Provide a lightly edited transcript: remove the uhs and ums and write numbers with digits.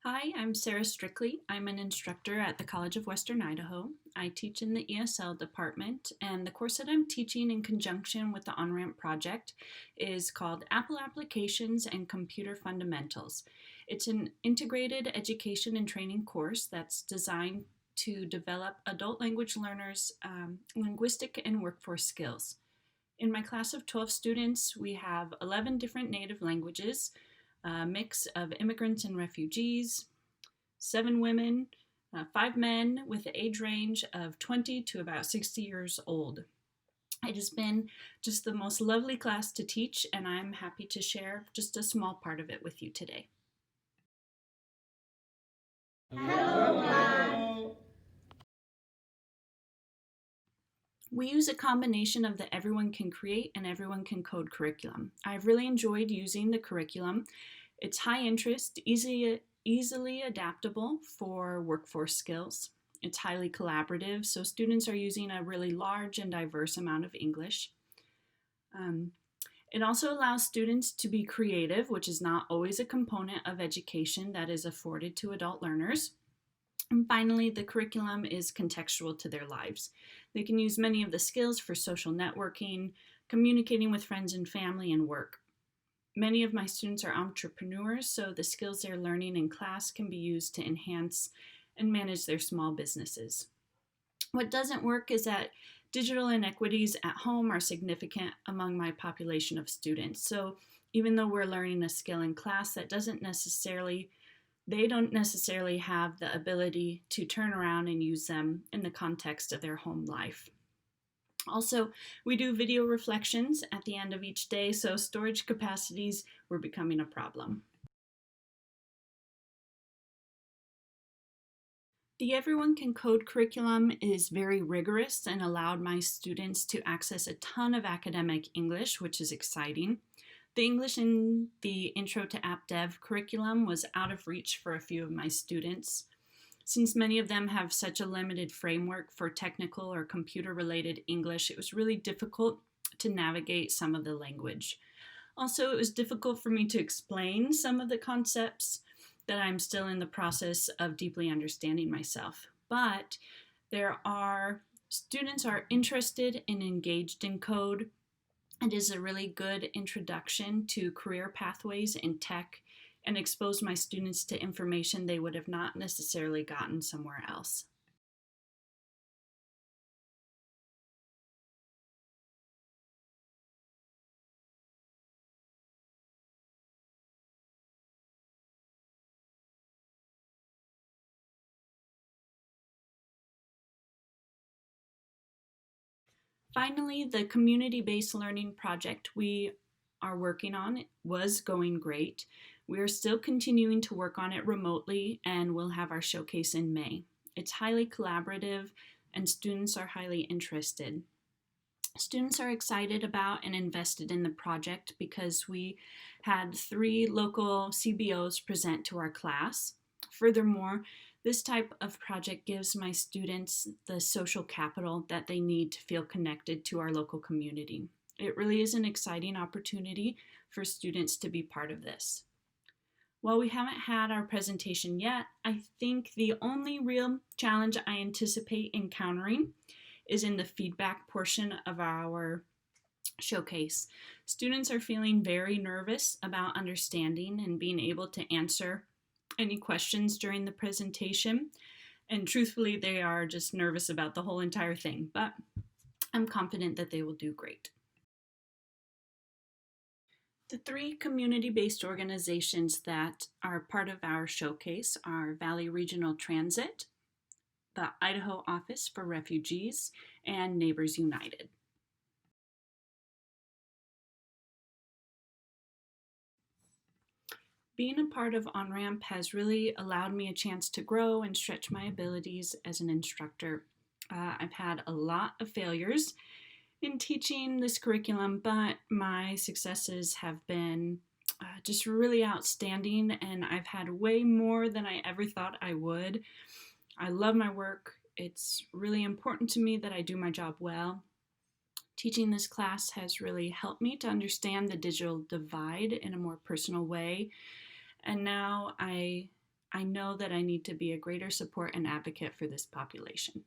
Hi, I'm Sarah Strickley. I'm an instructor at the College of Western Idaho. I teach in the ESL department, and the course that I'm teaching in conjunction with the Onramp project is called Apple Applications and Computer Fundamentals. It's an integrated education and training course that's designed to develop adult language learners' linguistic and workforce skills. In my class of 12 students, we have 11 different native languages, a mix of immigrants and refugees, 7 women, 5 men with the age range of 20 to about 60 years old. It has been just the most lovely class to teach, and I'm happy to share just a small part of it with you today. Hello. We use a combination of the Everyone Can Create and Everyone Can Code curriculum. I've really enjoyed using the curriculum. It's high interest, easily adaptable for workforce skills. It's highly collaborative, so students are using a really large and diverse amount of English. It also allows students to be creative, which is not always a component of education that is afforded to adult learners. And finally, the curriculum is contextual to their lives. They can use many of the skills for social networking, communicating with friends and family, and work. Many of my students are entrepreneurs, so the skills they're learning in class can be used to enhance and manage their small businesses. What doesn't work is that digital inequities at home are significant among my population of students. So even though we're learning a skill in class, they don't necessarily have the ability to turn around and use them in the context of their home life. Also, we do video reflections at the end of each day, so storage capacities were becoming a problem. The Everyone Can Code curriculum is very rigorous and allowed my students to access a ton of academic English, which is exciting. The English in the Intro to App Dev curriculum was out of reach for a few of my students. Since many of them have such a limited framework for technical or computer-related English, it was really difficult to navigate some of the language. Also, it was difficult for me to explain some of the concepts that I'm still in the process of deeply understanding myself. But students are interested and engaged in code. It is a really good introduction to career pathways in tech and expose my students to information they would have not necessarily gotten somewhere else. Finally, the community-based learning project we are working on was going great. We are still continuing to work on it remotely, and we'll have our showcase in May. It's highly collaborative and students are highly interested. Students are excited about and invested in the project because we had 3 local CBOs present to our class. Furthermore, this type of project gives my students the social capital that they need to feel connected to our local community. It really is an exciting opportunity for students to be part of this. While we haven't had our presentation yet, I think the only real challenge I anticipate encountering is in the feedback portion of our showcase. Students are feeling very nervous about understanding and being able to answer any questions during the presentation. And truthfully, they are just nervous about the whole entire thing, but I'm confident that they will do great. The 3 community-based organizations that are part of our showcase are Valley Regional Transit, the Idaho Office for Refugees, and Neighbors United. Being a part of Onramp has really allowed me a chance to grow and stretch my abilities as an instructor. I've had a lot of failures in teaching this curriculum, but my successes have been just really outstanding, and I've had way more than I ever thought I would. I love my work. It's really important to me that I do my job well. Teaching this class has really helped me to understand the digital divide in a more personal way. And now I I know that I need to be a greater support and advocate for this population.